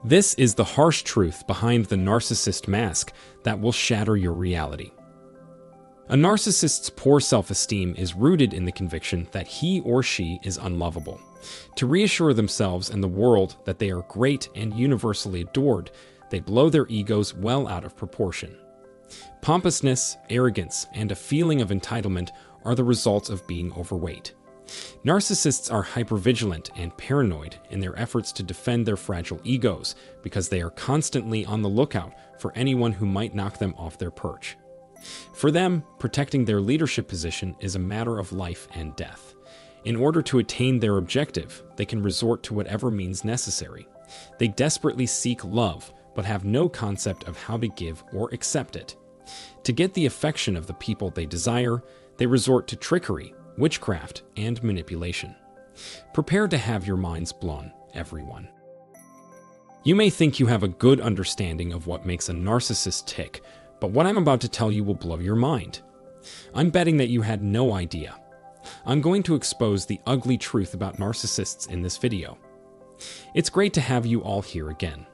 This is the harsh truth behind the narcissist mask that will shatter your reality. A narcissist's poor self-esteem is rooted in the conviction that he or she is unlovable. To reassure themselves and the world that they are great and universally adored, they blow their egos well out of proportion. Pompousness, arrogance, and a feeling of entitlement are the results of being overweight. Narcissists are hypervigilant and paranoid in their efforts to defend their fragile egos because they are constantly on the lookout for anyone who might knock them off their perch. For them, protecting their leadership position is a matter of life and death. In order to attain their objective, they can resort to whatever means necessary. They desperately seek love, but have no concept of how to give or accept it. To get the affection of the people they desire, they resort to trickery, witchcraft, and manipulation. Prepare to have your minds blown, everyone. You may think you have a good understanding of what makes a narcissist tick, but what I'm about to tell you will blow your mind. I'm betting that you had no idea. I'm going to expose the ugly truth about narcissists in this video. It's great to have you all here again.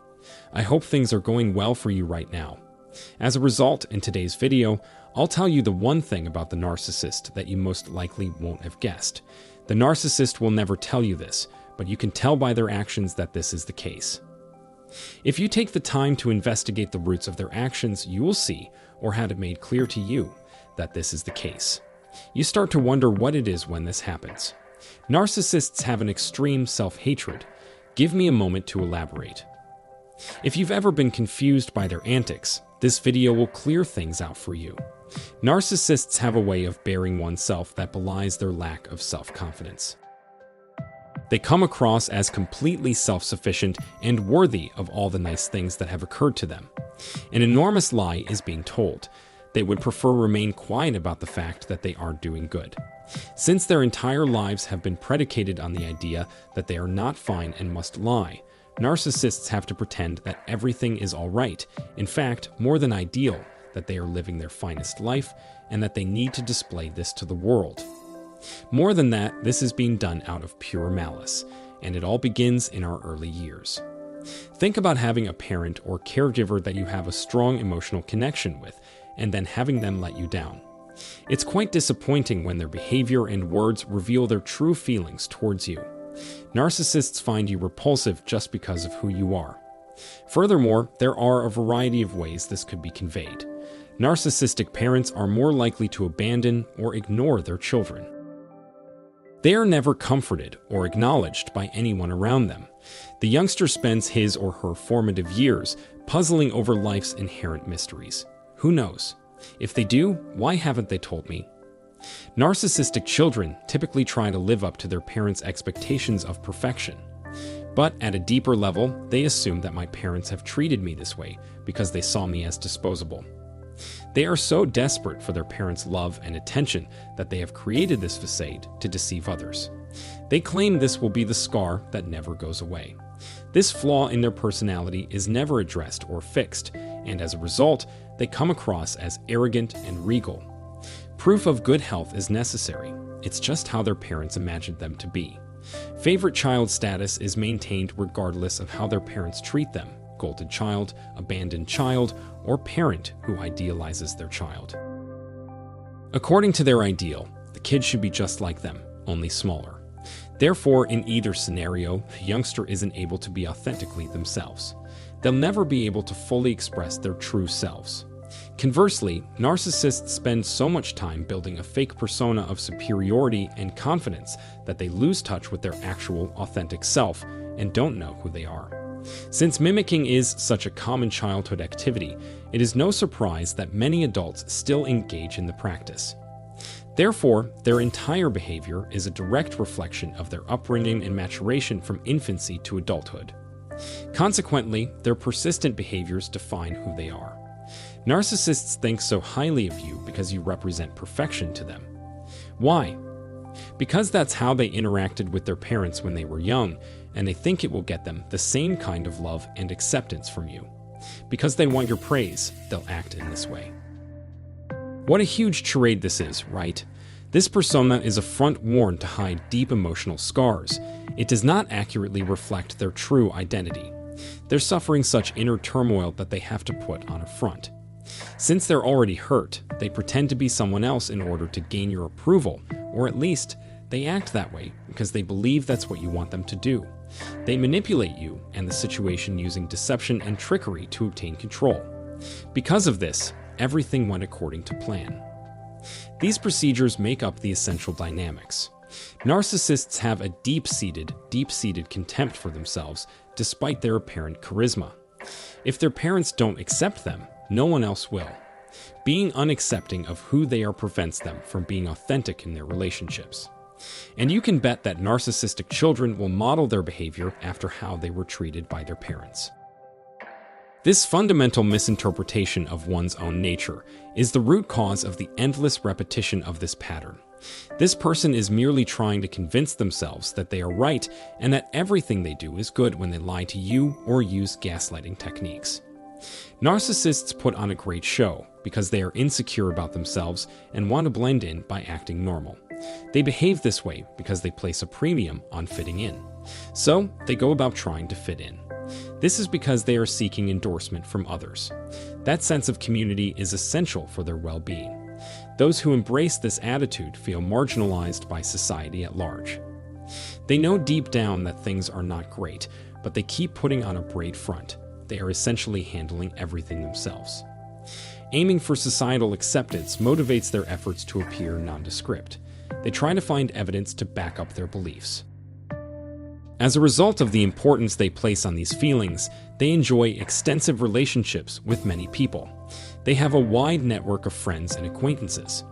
I hope things are going well for you right now. As a result, in today's video, I'll tell you the one thing about the narcissist that you most likely won't have guessed. The narcissist will never tell you this, but you can tell by their actions that this is the case. If you take the time to investigate the roots of their actions, you will see, or had it made clear to you, that this is the case. You start to wonder what it is when this happens. Narcissists have an extreme self-hatred. Give me a moment to elaborate. If you've ever been confused by their antics, this video will clear things out for you. Narcissists have a way of bearing oneself that belies their lack of self-confidence. They come across as completely self-sufficient and worthy of all the nice things that have occurred to them. An enormous lie is being told. They would prefer remain quiet about the fact that they aren't doing good. Since their entire lives have been predicated on the idea that they are not fine and must lie, narcissists have to pretend that everything is all right, in fact, more than ideal, that they are living their finest life, and that they need to display this to the world. More than that, this is being done out of pure malice, and it all begins in our early years. Think about having a parent or caregiver that you have a strong emotional connection with, and then having them let you down. It's quite disappointing when their behavior and words reveal their true feelings towards you. Narcissists find you repulsive just because of who you are. Furthermore, there are a variety of ways this could be conveyed. Narcissistic parents are more likely to abandon or ignore their children. They are never comforted or acknowledged by anyone around them. The youngster spends his or her formative years puzzling over life's inherent mysteries. Who knows? If they do, why haven't they told me? Narcissistic children typically try to live up to their parents' expectations of perfection. But at a deeper level, they assume that my parents have treated me this way because they saw me as disposable. They are so desperate for their parents' love and attention that they have created this facade to deceive others. They claim this will be the scar that never goes away. This flaw in their personality is never addressed or fixed, and as a result, they come across as arrogant and regal. Proof of good health is necessary. It's just how their parents imagined them to be. Favorite child status is maintained regardless of how their parents treat them. Golden child, abandoned child, or parent who idealizes their child. According to their ideal, the kid should be just like them, only smaller. Therefore, in either scenario, the youngster isn't able to be authentically themselves. They'll never be able to fully express their true selves. Conversely, narcissists spend so much time building a fake persona of superiority and confidence that they lose touch with their actual, authentic self and don't know who they are. Since mimicking is such a common childhood activity, it is no surprise that many adults still engage in the practice. Therefore, their entire behavior is a direct reflection of their upbringing and maturation from infancy to adulthood. Consequently, their persistent behaviors define who they are. Narcissists think so highly of you because you represent perfection to them. Why? Because that's how they interacted with their parents when they were young, and they think it will get them the same kind of love and acceptance from you. Because they want your praise, they'll act in this way. What a huge charade this is, right? This persona is a front worn to hide deep emotional scars. It does not accurately reflect their true identity. They're suffering such inner turmoil that they have to put on a front. Since they're already hurt, they pretend to be someone else in order to gain your approval, or at least they act that way because they believe that's what you want them to do. They manipulate you and the situation using deception and trickery to obtain control. Because of this, everything went according to plan. These procedures make up the essential dynamics. Narcissists have a deep-seated contempt for themselves despite their apparent charisma. If their parents don't accept them, no one else will. Being unaccepting of who they are prevents them from being authentic in their relationships. And you can bet that narcissistic children will model their behavior after how they were treated by their parents. This fundamental misinterpretation of one's own nature is the root cause of the endless repetition of this pattern. This person is merely trying to convince themselves that they are right and that everything they do is good when they lie to you or use gaslighting techniques. Narcissists put on a great show because they are insecure about themselves and want to blend in by acting normal. They behave this way because they place a premium on fitting in. So they go about trying to fit in. This is because they are seeking endorsement from others. That sense of community is essential for their well-being. Those who embrace this attitude feel marginalized by society at large. They know deep down that things are not great, but they keep putting on a brave front. They are essentially handling everything themselves. Aiming for societal acceptance motivates their efforts to appear nondescript. They try to find evidence to back up their beliefs. As a result of the importance they place on these feelings, they enjoy extensive relationships with many people. They have a wide network of friends and acquaintances.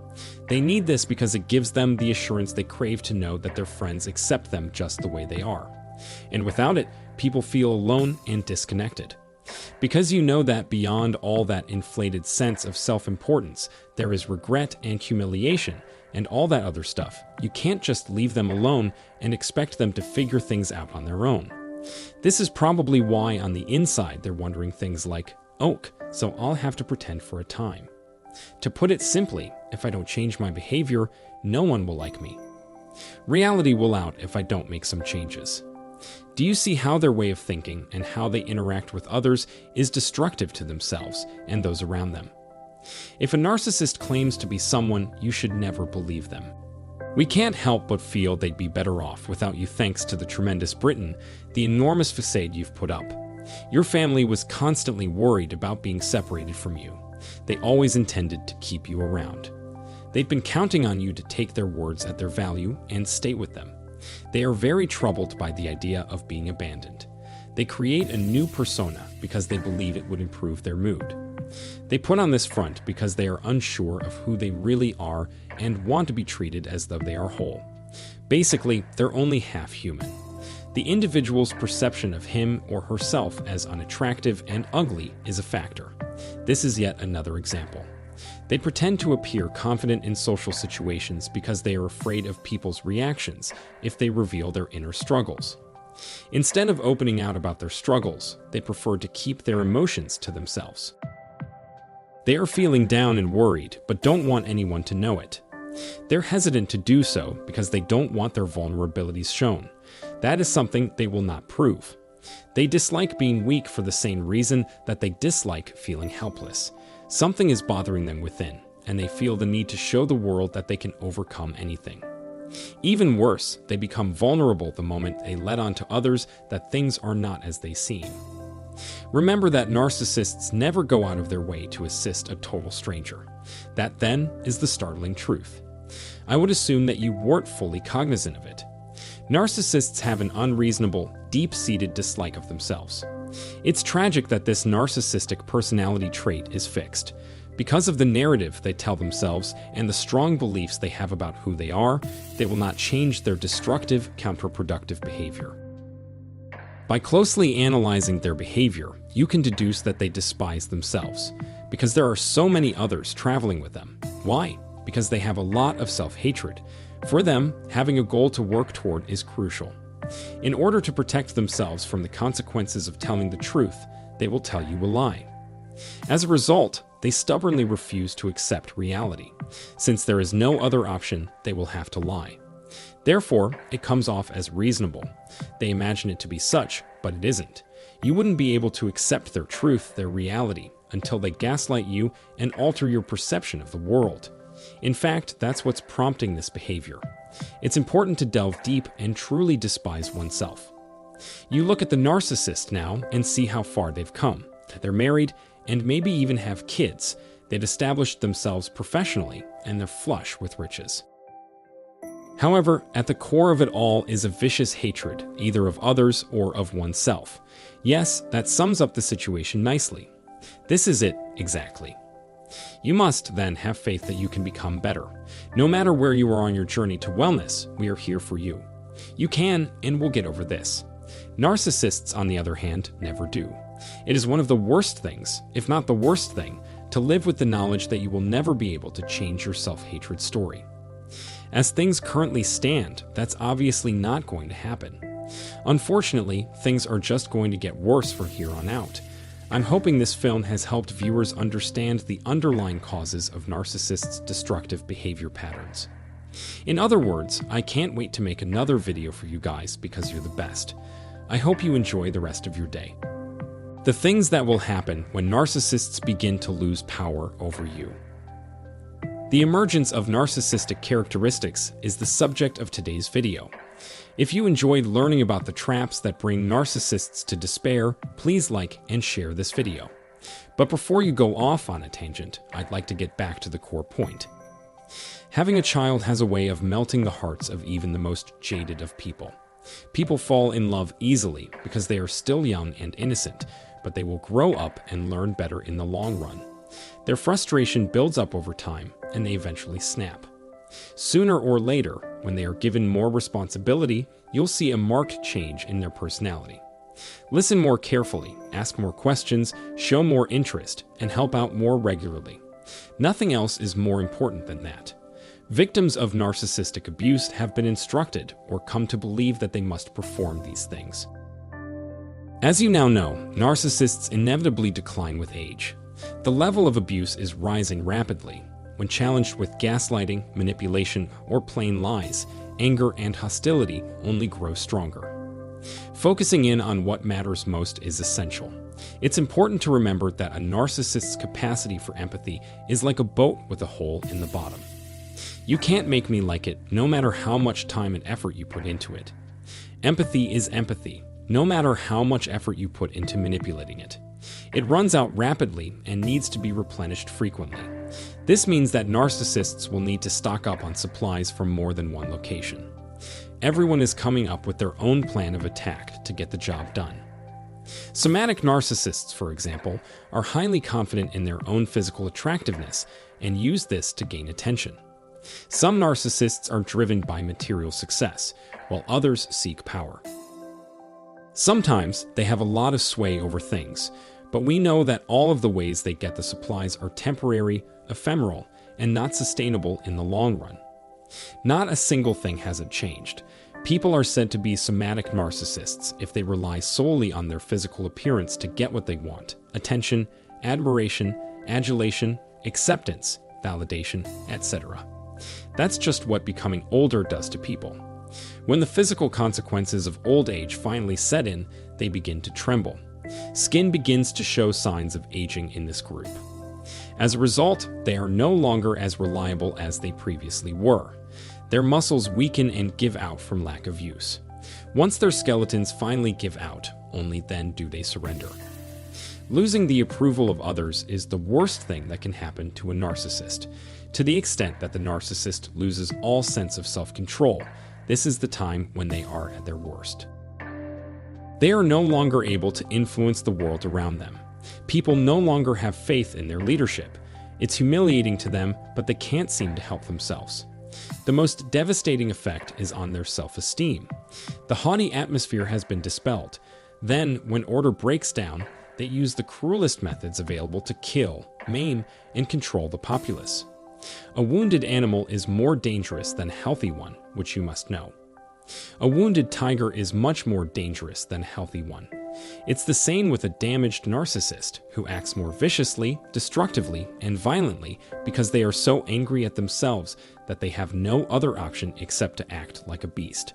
They need this because it gives them the assurance they crave to know that their friends accept them just the way they are. And without it, people feel alone and disconnected. Because you know that beyond all that inflated sense of self-importance, there is regret and humiliation and all that other stuff, you can't just leave them alone and expect them to figure things out on their own. This is probably why on the inside they're wondering things like, so I'll have to pretend for a time. To put it simply, if I don't change my behavior, no one will like me. Reality will out if I don't make some changes. Do you see how their way of thinking and how they interact with others is destructive to themselves and those around them? If a narcissist claims to be someone, you should never believe them. We can't help but feel they'd be better off without you thanks to the tremendous Britain, the enormous facade you've put up. Your family was constantly worried about being separated from you. They always intended to keep you around. They've been counting on you to take their words at their value and stay with them. They are very troubled by the idea of being abandoned. They create a new persona because they believe it would improve their mood. They put on this front because they are unsure of who they really are and want to be treated as though they are whole. Basically, they're only half human. The individual's perception of him or herself as unattractive and ugly is a factor. This is yet another example. They pretend to appear confident in social situations because they are afraid of people's reactions if they reveal their inner struggles. Instead of opening out about their struggles, they prefer to keep their emotions to themselves. They are feeling down and worried, but don't want anyone to know it. They're hesitant to do so because they don't want their vulnerabilities shown. That is something they will not prove. They dislike being weak for the same reason that they dislike feeling helpless. Something is bothering them within, and they feel the need to show the world that they can overcome anything. Even worse, they become vulnerable the moment they let on to others that things are not as they seem. Remember that narcissists never go out of their way to assist a total stranger. That, then, is the startling truth. I would assume that you weren't fully cognizant of it. Narcissists have an unreasonable, deep-seated dislike of themselves. It's tragic that this narcissistic personality trait is fixed. Because of the narrative they tell themselves and the strong beliefs they have about who they are, they will not change their destructive, counterproductive behavior. By closely analyzing their behavior, you can deduce that they despise themselves, because there are so many others traveling with them. Why? Because they have a lot of self-hatred. For them, having a goal to work toward is crucial. In order to protect themselves from the consequences of telling the truth, they will tell you a lie. As a result, they stubbornly refuse to accept reality. Since there is no other option, they will have to lie. Therefore, it comes off as reasonable. They imagine it to be such, but it isn't. You wouldn't be able to accept their truth, their reality, until they gaslight you and alter your perception of the world. In fact, that's what's prompting this behavior. It's important to delve deep and truly despise oneself. You look at the narcissist now and see how far they've come. They're married and maybe even have kids. They've established themselves professionally and they're flush with riches. However, at the core of it all is a vicious hatred, either of others or of oneself. Yes, that sums up the situation nicely. This is it, exactly. You must, then, have faith that you can become better. No matter where you are on your journey to wellness, we are here for you. You can and will get over this. Narcissists, on the other hand, never do. It is one of the worst things, if not the worst thing, to live with the knowledge that you will never be able to change your self-hatred story. As things currently stand, that's obviously not going to happen. Unfortunately, things are just going to get worse from here on out. I'm hoping this film has helped viewers understand the underlying causes of narcissists' destructive behavior patterns. In other words, I can't wait to make another video for you guys because you're the best. I hope you enjoy the rest of your day. The things that will happen when narcissists begin to lose power over you. The emergence of narcissistic characteristics is the subject of today's video. If you enjoyed learning about the traps that bring narcissists to despair, please like and share this video. But before you go off on a tangent, I'd like to get back to the core point. Having a child has a way of melting the hearts of even the most jaded of people. People fall in love easily because they are still young and innocent, but they will grow up and learn better in the long run. Their frustration builds up over time, and they eventually snap. Sooner or later, when they are given more responsibility, you'll see a marked change in their personality. Listen more carefully, ask more questions, show more interest, and help out more regularly. Nothing else is more important than that. Victims of narcissistic abuse have been instructed or come to believe that they must perform these things. As you now know, narcissists inevitably decline with age. The level of abuse is rising rapidly. When challenged with gaslighting, manipulation, or plain lies, anger and hostility only grow stronger. Focusing in on what matters most is essential. It's important to remember that a narcissist's capacity for empathy is like a boat with a hole in the bottom. You can't make me like it, no matter how much time and effort you put into it. Empathy is empathy, no matter how much effort you put into manipulating it. It runs out rapidly and needs to be replenished frequently. This means that narcissists will need to stock up on supplies from more than one location. Everyone is coming up with their own plan of attack to get the job done. Somatic narcissists, for example, are highly confident in their own physical attractiveness and use this to gain attention. Some narcissists are driven by material success, while others seek power. Sometimes they have a lot of sway over things, but we know that all of the ways they get the supplies are temporary, ephemeral, and not sustainable in the long run. Not a single thing hasn't changed. People are said to be somatic narcissists if they rely solely on their physical appearance to get what they want: attention, admiration, adulation, acceptance, validation, etc. That's just what becoming older does to people. When the physical consequences of old age finally set in, they begin to tremble. Skin begins to show signs of aging in this group. As a result, they are no longer as reliable as they previously were. Their muscles weaken and give out from lack of use. Once their skeletons finally give out, only then do they surrender. Losing the approval of others is the worst thing that can happen to a narcissist. To the extent that the narcissist loses all sense of self-control, this is the time when they are at their worst. They are no longer able to influence the world around them. People no longer have faith in their leadership. It's humiliating to them, but they can't seem to help themselves. The most devastating effect is on their self-esteem. The haughty atmosphere has been dispelled. Then, when order breaks down, they use the cruelest methods available to kill, maim, and control the populace. A wounded animal is more dangerous than a healthy one, which you must know. A wounded tiger is much more dangerous than a healthy one. It's the same with a damaged narcissist who acts more viciously, destructively, and violently because they are so angry at themselves that they have no other option except to act like a beast.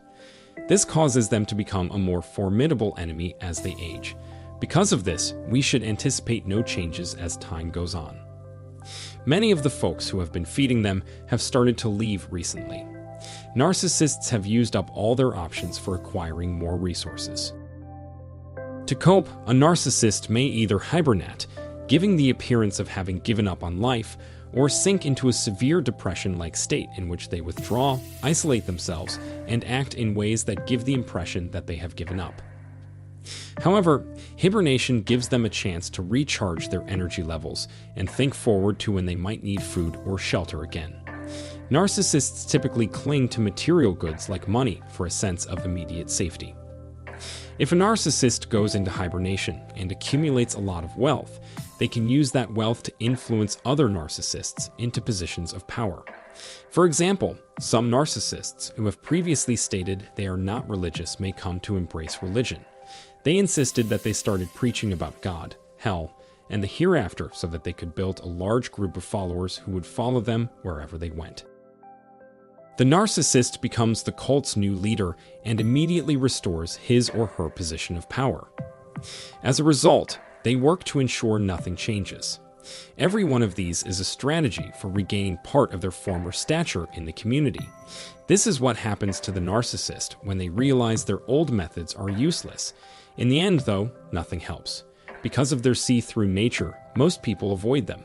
This causes them to become a more formidable enemy as they age. Because of this, we should anticipate no changes as time goes on. Many of the folks who have been feeding them have started to leave recently. Narcissists have used up all their options for acquiring more resources. To cope, a narcissist may either hibernate, giving the appearance of having given up on life, or sink into a severe depression-like state in which they withdraw, isolate themselves, and act in ways that give the impression that they have given up. However, hibernation gives them a chance to recharge their energy levels and think forward to when they might need food or shelter again. Narcissists typically cling to material goods like money for a sense of immediate safety. If a narcissist goes into hibernation and accumulates a lot of wealth, they can use that wealth to influence other narcissists into positions of power. For example, some narcissists who have previously stated they are not religious may come to embrace religion. They insisted that they started preaching about God, hell, and the hereafter so that they could build a large group of followers who would follow them wherever they went. The narcissist becomes the cult's new leader and immediately restores his or her position of power. As a result, they work to ensure nothing changes. Every one of these is a strategy for regaining part of their former stature in the community. This is what happens to the narcissist when they realize their old methods are useless. In the end, though, nothing helps. Because of their see-through nature, most people avoid them.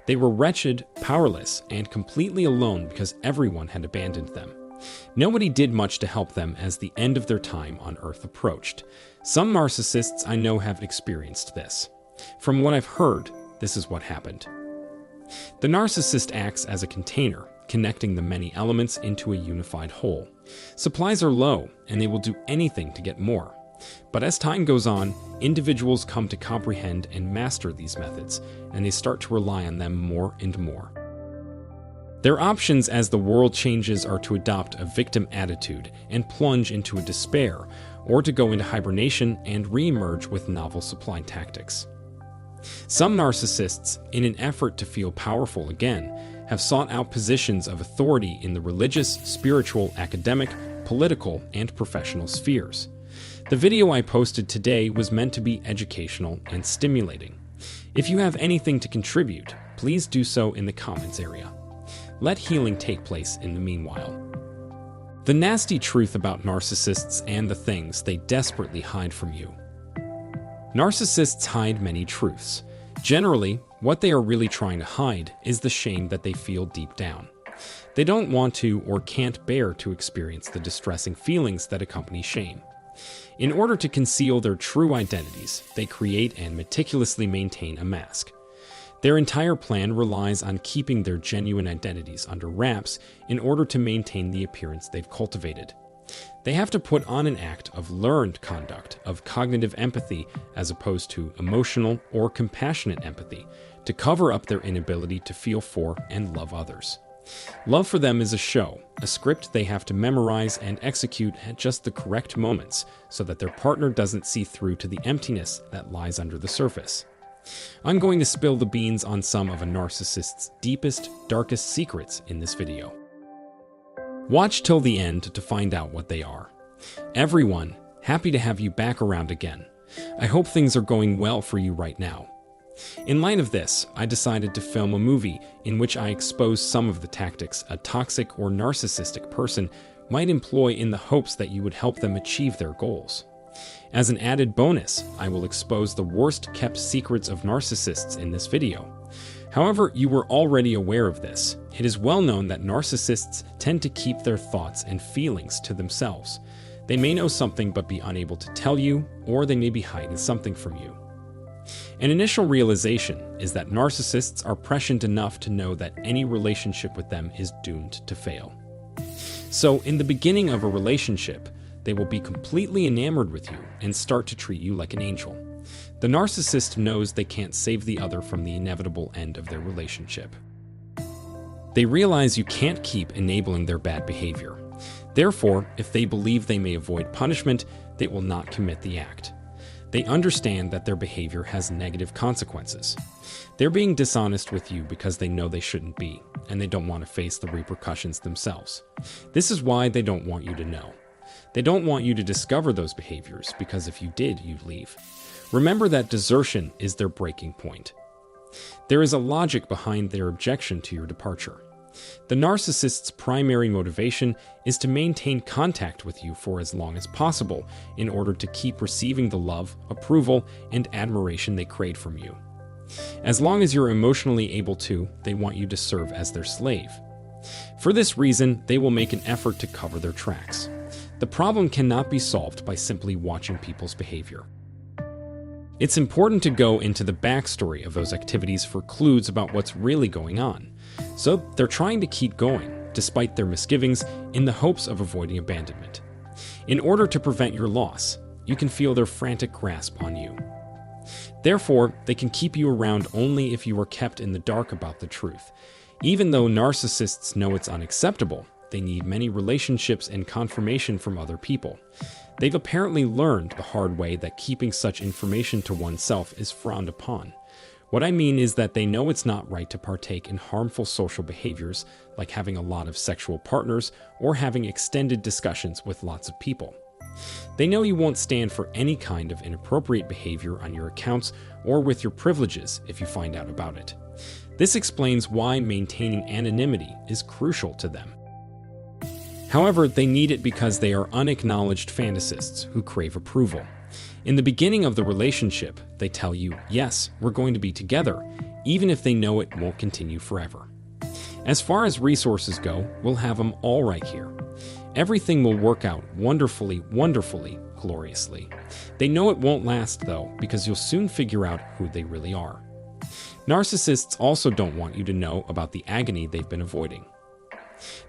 They were wretched, powerless, and completely alone because everyone had abandoned them. Nobody did much to help them as the end of their time on Earth approached. Some narcissists I know have experienced this. From what I've heard, this is what happened. The narcissist acts as a container, connecting the many elements into a unified whole. Supplies are low, and they will do anything to get more. But as time goes on, individuals come to comprehend and master these methods, and they start to rely on them more and more. Their options as the world changes are to adopt a victim attitude and plunge into a despair, or to go into hibernation and re-emerge with novel supply tactics. Some narcissists, in an effort to feel powerful again, have sought out positions of authority in the religious, spiritual, academic, political, and professional spheres. The video I posted today was meant to be educational and stimulating. If you have anything to contribute, please do so in the comments area. Let healing take place in the meanwhile. The nasty truth about narcissists and the things they desperately hide from you. Narcissists hide many truths. Generally, what they are really trying to hide is the shame that they feel deep down. They don't want to or can't bear to experience the distressing feelings that accompany shame. In order to conceal their true identities, they create and meticulously maintain a mask. Their entire plan relies on keeping their genuine identities under wraps in order to maintain the appearance they've cultivated. They have to put on an act of learned conduct, of cognitive empathy as opposed to emotional or compassionate empathy, to cover up their inability to feel for and love others. Love for them is a show, a script they have to memorize and execute at just the correct moments so that their partner doesn't see through to the emptiness that lies under the surface. I'm going to spill the beans on some of a narcissist's deepest, darkest secrets in this video. Watch till the end to find out what they are. Everyone, happy to have you back around again. I hope things are going well for you right now. In light of this, I decided to film a movie in which I expose some of the tactics a toxic or narcissistic person might employ in the hopes that you would help them achieve their goals. As an added bonus, I will expose the worst-kept secrets of narcissists in this video. However, you were already aware of this. It is well known that narcissists tend to keep their thoughts and feelings to themselves. They may know something but be unable to tell you, or they may be hiding something from you. An initial realization is that narcissists are prescient enough to know that any relationship with them is doomed to fail. So, in the beginning of a relationship, they will be completely enamored with you and start to treat you like an angel. The narcissist knows they can't save the other from the inevitable end of their relationship. They realize you can't keep enabling their bad behavior. Therefore, if they believe they may avoid punishment, they will not commit the act. They understand that their behavior has negative consequences. They're being dishonest with you because they know they shouldn't be, and they don't want to face the repercussions themselves. This is why they don't want you to know. They don't want you to discover those behaviors because if you did, you'd leave. Remember that desertion is their breaking point. There is a logic behind their objection to your departure. The narcissist's primary motivation is to maintain contact with you for as long as possible in order to keep receiving the love, approval, and admiration they crave from you. As long as you're emotionally able to, they want you to serve as their slave. For this reason, they will make an effort to cover their tracks. The problem cannot be solved by simply watching people's behavior. It's important to go into the backstory of those activities for clues about what's really going on. So they're trying to keep going, despite their misgivings, in the hopes of avoiding abandonment. In order to prevent your loss, you can feel their frantic grasp on you. Therefore, they can keep you around only if you are kept in the dark about the truth. Even though narcissists know it's unacceptable, they need many relationships and confirmation from other people. They've apparently learned the hard way that keeping such information to oneself is frowned upon. What I mean is that they know it's not right to partake in harmful social behaviors like having a lot of sexual partners or having extended discussions with lots of people. They know you won't stand for any kind of inappropriate behavior on your accounts or with your privileges if you find out about it. This explains why maintaining anonymity is crucial to them. However, they need it because they are unacknowledged fantasists who crave approval. In the beginning of the relationship, they tell you, yes, we're going to be together, even if they know it won't continue forever. As far as resources go, we'll have them all right here. Everything will work out wonderfully, gloriously. They know it won't last, though, because you'll soon figure out who they really are. Narcissists also don't want you to know about the agony they've been avoiding.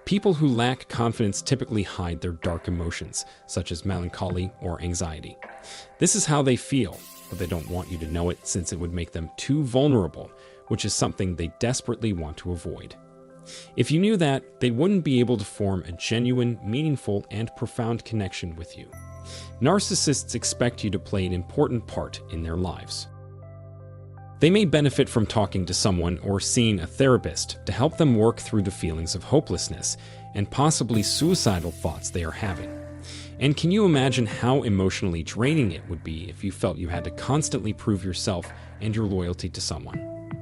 People who lack confidence typically hide their dark emotions, such as melancholy or anxiety. This is how they feel, but they don't want you to know it since it would make them too vulnerable, which is something they desperately want to avoid. If you knew that, they wouldn't be able to form a genuine, meaningful, and profound connection with you. Narcissists expect you to play an important part in their lives. They may benefit from talking to someone or seeing a therapist to help them work through the feelings of hopelessness and possibly suicidal thoughts they are having. And can you imagine how emotionally draining it would be if you felt you had to constantly prove yourself and your loyalty to someone?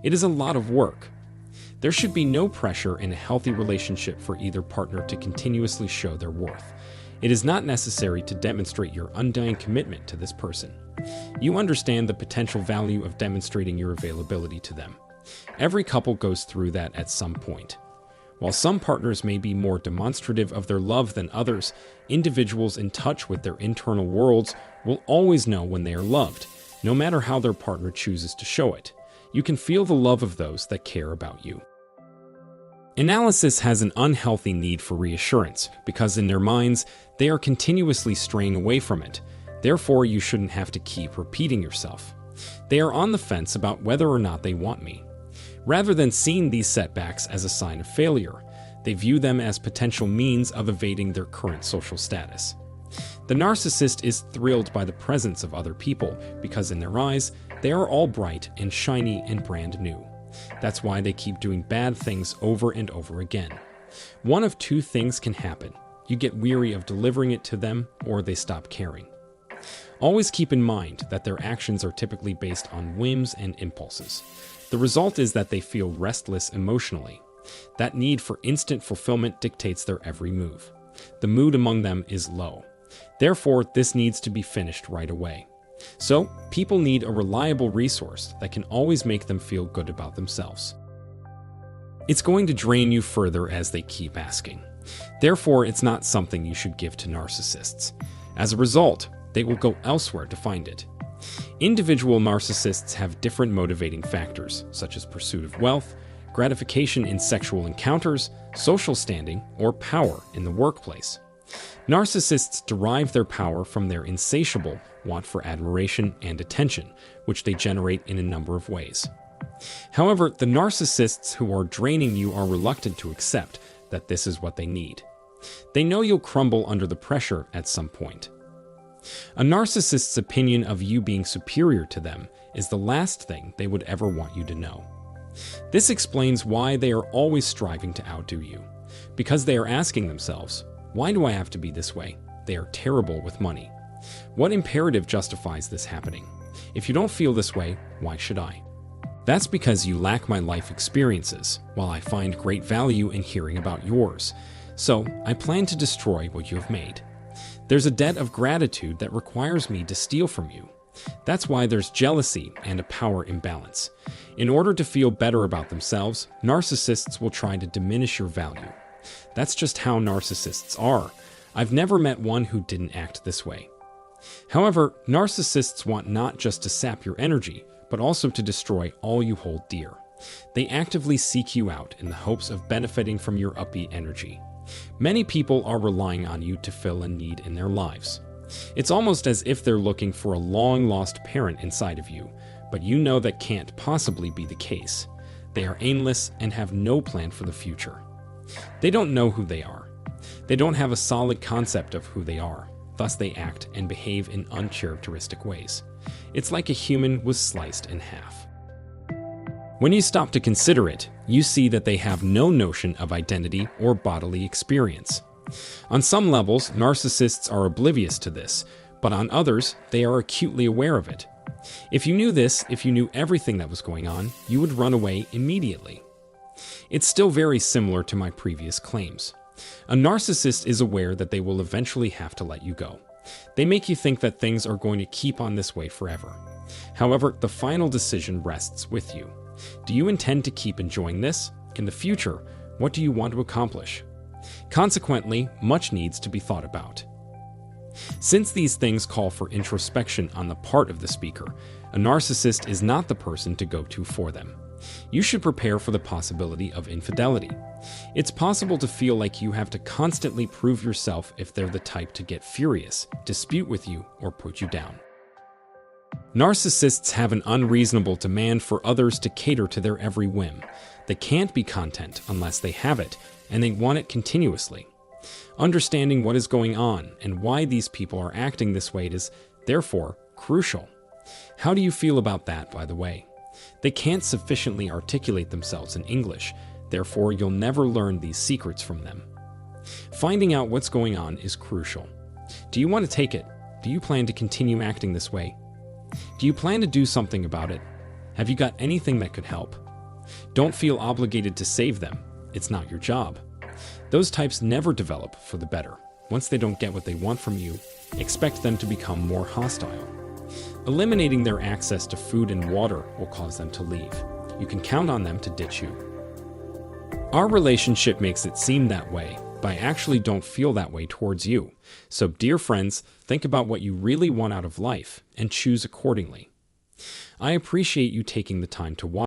It is a lot of work. There should be no pressure in a healthy relationship for either partner to continuously show their worth. It is not necessary to demonstrate your undying commitment to this person. You understand the potential value of demonstrating your availability to them. Every couple goes through that at some point. While some partners may be more demonstrative of their love than others, individuals in touch with their internal worlds will always know when they are loved, no matter how their partner chooses to show it. You can feel the love of those that care about you. Analysis has an unhealthy need for reassurance because in their minds, they are continuously straying away from it. Therefore, you shouldn't have to keep repeating yourself. They are on the fence about whether or not they want me. Rather than seeing these setbacks as a sign of failure, they view them as potential means of evading their current social status. The narcissist is thrilled by the presence of other people because in their eyes, they are all bright and shiny and brand new. That's why they keep doing bad things over and over again. One of two things can happen. You get weary of delivering it to them, or they stop caring. Always keep in mind that their actions are typically based on whims and impulses. The result is that they feel restless emotionally. That need for instant fulfillment dictates their every move. The mood among them is low. Therefore, this needs to be finished right away. So, people need a reliable resource that can always make them feel good about themselves. It's going to drain you further as they keep asking. Therefore, it's not something you should give to narcissists. As a result, they will go elsewhere to find it. Individual narcissists have different motivating factors, such as pursuit of wealth, gratification in sexual encounters, social standing, or power in the workplace. Narcissists derive their power from their insatiable want for admiration and attention, which they generate in a number of ways. However, the narcissists who are draining you are reluctant to accept that this is what they need. They know you'll crumble under the pressure at some point. A narcissist's opinion of you being superior to them is the last thing they would ever want you to know. This explains why they are always striving to outdo you, because they are asking themselves, why do I have to be this way? They are terrible with money. What imperative justifies this happening? If you don't feel this way, why should I? That's because you lack my life experiences, while I find great value in hearing about yours. So, I plan to destroy what you have made. There's a debt of gratitude that requires me to steal from you. That's why there's jealousy and a power imbalance. In order to feel better about themselves, narcissists will try to diminish your value. That's just how narcissists are. I've never met one who didn't act this way. However, narcissists want not just to sap your energy, but also to destroy all you hold dear. They actively seek you out in the hopes of benefiting from your upbeat energy. Many people are relying on you to fill a need in their lives. It's almost as if they're looking for a long-lost parent inside of you, but you know that can't possibly be the case. They are aimless and have no plan for the future. They don't know who they are. They don't have a solid concept of who they are. Thus they act and behave in uncharacteristic ways. It's like a human was sliced in half. When you stop to consider it, you see that they have no notion of identity or bodily experience. On some levels, narcissists are oblivious to this, but on others, they are acutely aware of it. If you knew this, if you knew everything that was going on, you would run away immediately. It's still very similar to my previous claims. A narcissist is aware that they will eventually have to let you go. They make you think that things are going to keep on this way forever. However, the final decision rests with you. Do you intend to keep enjoying this? In the future, what do you want to accomplish? Consequently, much needs to be thought about. Since these things call for introspection on the part of the speaker, a narcissist is not the person to go to for them. You should prepare for the possibility of infidelity. It's possible to feel like you have to constantly prove yourself if they're the type to get furious, dispute with you, or put you down. Narcissists have an unreasonable demand for others to cater to their every whim. They can't be content unless they have it, and they want it continuously. Understanding what is going on and why these people are acting this way is, therefore, crucial. How do you feel about that, by the way? They can't sufficiently articulate themselves in English, therefore you'll never learn these secrets from them. Finding out what's going on is crucial. Do you want to take it? Do you plan to continue acting this way? Do you plan to do something about it? Have you got anything that could help? Don't feel obligated to save them. It's not your job. Those types never develop for the better. Once they don't get what they want from you, expect them to become more hostile. Eliminating their access to food and water will cause them to leave. You can count on them to ditch you. Our relationship makes it seem that way, but I actually don't feel that way towards you. So, dear friends, think about what you really want out of life and choose accordingly. I appreciate you taking the time to watch.